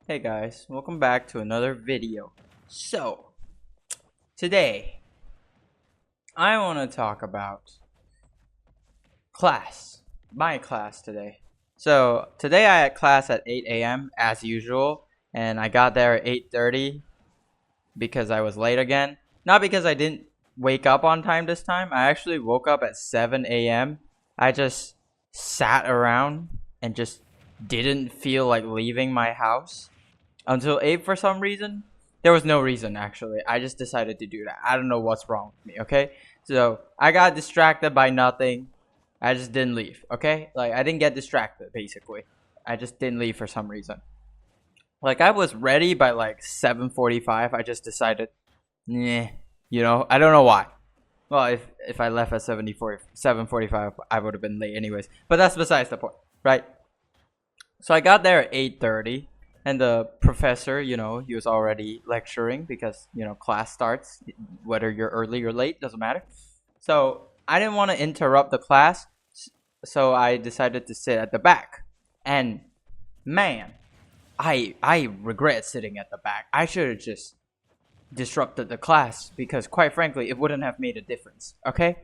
Hey guys, welcome back to another video. So, today I want to talk about class. My class today. So, today I had class at 8 a.m. as usual, and I got there at 8:30 because I was late again. Not because I didn't wake up on time this time. I actually woke up at 7 a.m. I just sat around and just didn't feel like leaving my house until 8 for some reason. There was no reason actually. I just decided to do that. I don't know what's wrong with me, okay? So I got distracted by nothing. I just didn't leave, okay? Like I didn't get distracted basically. I just didn't leave for some reason. Like I was ready by like 7:45. I just decided, nah, I don't know why. Well, if I left at 7:45, I would have been late anyways. But that's besides the point, right? So I got there at 8:30 and the professor, he was already lecturing because, class starts whether you're early or late, doesn't matter. So I didn't want to interrupt the class, so I decided to sit at the back. And man, I regret sitting at the back. I should have just disrupted the class because quite frankly, it wouldn't have made a difference, okay?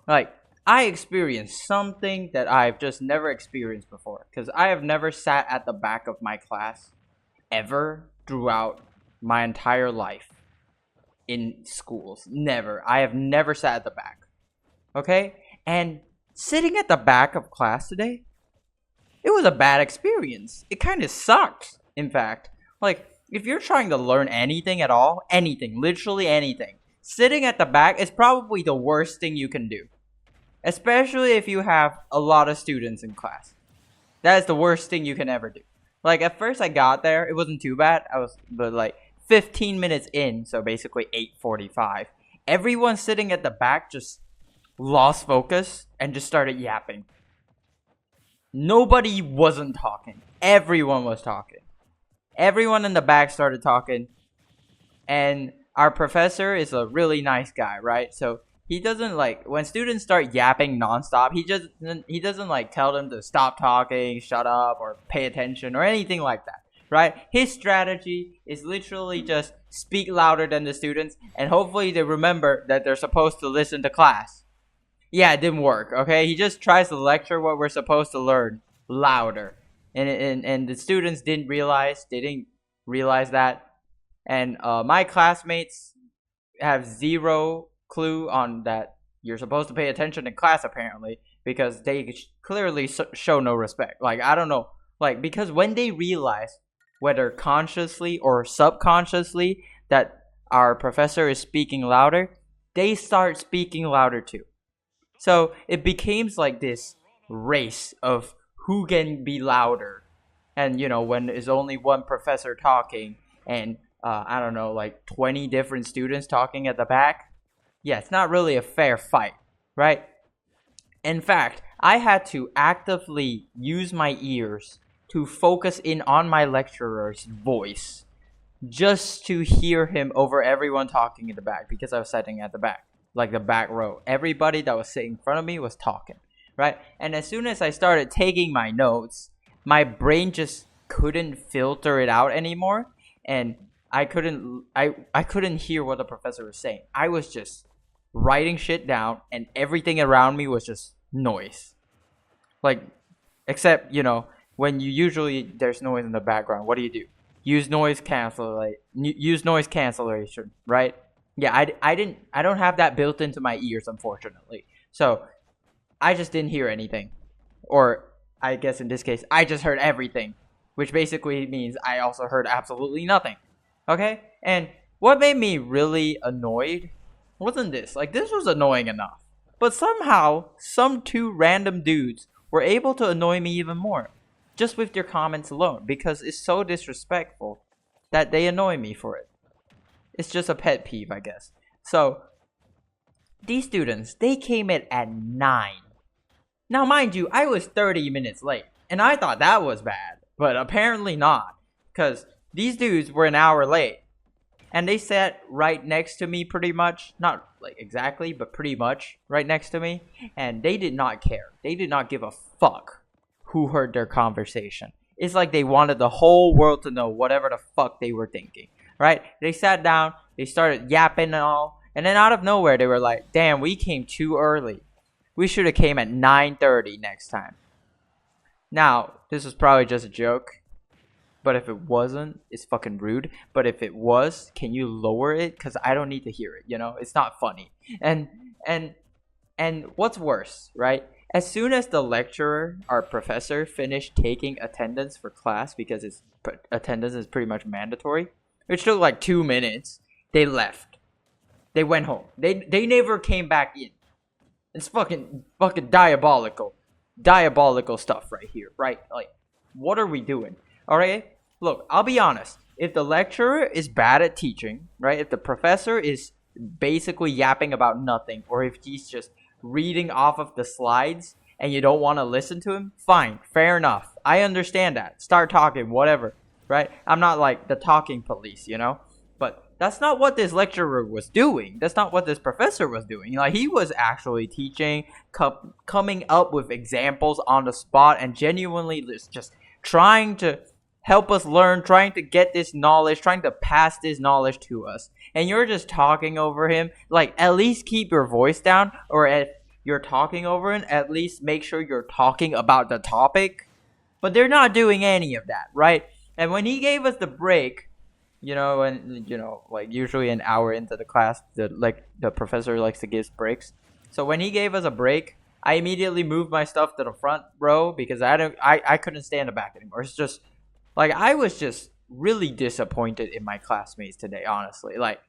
Like I experienced something that I've just never experienced before because I have never sat at the back of my class ever throughout my entire life in schools. Never. I have never sat at the back. Okay? And sitting at the back of class today, it was a bad experience. It kind of sucked, in fact. Like, if you're trying to learn anything at all, anything, literally anything, sitting at the back is probably the worst thing you can do. Especially if you have a lot of students in class. That is the worst thing you can ever do. Like at first I got there, it wasn't too bad. But like 15 minutes in, so basically 8:45. Everyone sitting at the back just lost focus and just started yapping. Nobody wasn't talking. Everyone was talking. Everyone in the back started talking. And our professor is a really nice guy, right? So he doesn't like when students start yapping nonstop. He doesn't like tell them to stop talking, shut up, or pay attention or anything like that, right? His strategy is literally just speak louder than the students, and hopefully they remember that they're supposed to listen to class. Yeah, it didn't work. Okay, he just tries to lecture what we're supposed to learn louder, and the students didn't realize. They didn't realize that, and my classmates have zero clue on that you're supposed to pay attention in class apparently because they clearly show no respect. Like I don't know, like because when they realize whether consciously or subconsciously that our professor is speaking louder, they start speaking louder too. So it becomes like this race of who can be louder. And when there's only one professor talking and I don't know, like 20 different students talking at the back, yeah, it's not really a fair fight, right? In fact, I had to actively use my ears to focus in on my lecturer's voice just to hear him over everyone talking in the back because I was sitting at the back, like the back row. Everybody that was sitting in front of me was talking, right? And as soon as I started taking my notes, my brain just couldn't filter it out anymore, and I couldn't hear what the professor was saying. I was just writing shit down and everything around me was just noise. Like except, when you usually there's noise in the background, what do? Use noise cancellation, right? Yeah, I don't have that built into my ears unfortunately. So, I just didn't hear anything. Or I guess in this case, I just heard everything, which basically means I also heard absolutely nothing. Okay? And what made me really annoyed wasn't this. Like, this was annoying enough. But somehow, some two random dudes were able to annoy me even more. Just with their comments alone. Because it's so disrespectful that they annoy me for it. It's just a pet peeve, I guess. So, these students, they came in at 9. Now, mind you, I was 30 minutes late. And I thought that was bad. But apparently not. Because these dudes were an hour late. And they sat right next to me pretty much. Not like exactly, but pretty much right next to me. And they did not care. They did not give a fuck who heard their conversation. It's like they wanted the whole world to know whatever the fuck they were thinking, right? They sat down, they started yapping and all, and then out of nowhere they were like, damn, we came too early. We should have came at 9:30 next time. Now, this was probably just a joke, but if it wasn't, it's fucking rude. But if it was, can you lower it? Because I don't need to hear it, you know? It's not funny. And what's worse, right? As soon as the lecturer, our professor, finished taking attendance for class, because attendance is pretty much mandatory, which took like 2 minutes, they left. They went home. They never came back in. It's fucking diabolical. Diabolical stuff right here, right? Like, what are we doing? Alright? Look, I'll be honest. If the lecturer is bad at teaching, right? If the professor is basically yapping about nothing, or if he's just reading off of the slides and you don't want to listen to him, fine, fair enough. I understand that. Start talking, whatever, right? I'm not like the talking police, you know? But that's not what this lecturer was doing. That's not what this professor was doing. Like, he was actually teaching, coming up with examples on the spot, and genuinely just trying to help us learn, trying to get this knowledge, trying to pass this knowledge to us. And you're just talking over him. Like, at least keep your voice down, or if you're talking over him, at least make sure you're talking about the topic. But they're not doing any of that, right? And when he gave us the break, you know, and you know, like usually an hour into the class, the professor likes to give breaks. So when he gave us a break, I immediately moved my stuff to the front row because I couldn't stay in the back anymore. It's just like I was just really disappointed in my classmates today, honestly. Like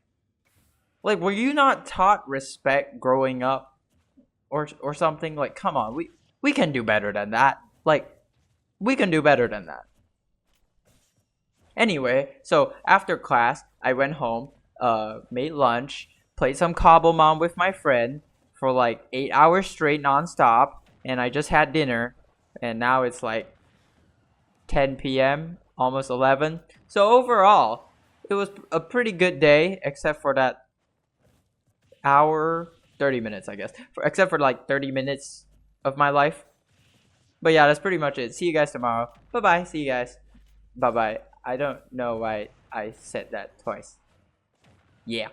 were you not taught respect growing up or something? Like, come on, we can do better than that. Like, we can do better than that. Anyway, so after class, I went home, made lunch, played some Cobblemon with my friend for like 8 hours straight nonstop, and I just had dinner, and now it's like 10 p.m., almost 11. So overall, it was a pretty good day, except for that hour, 30 minutes, I guess. Except for like 30 minutes of my life. But yeah, that's pretty much it. See you guys tomorrow. Bye-bye. See you guys. Bye-bye. I don't know why I said that twice. Yeah.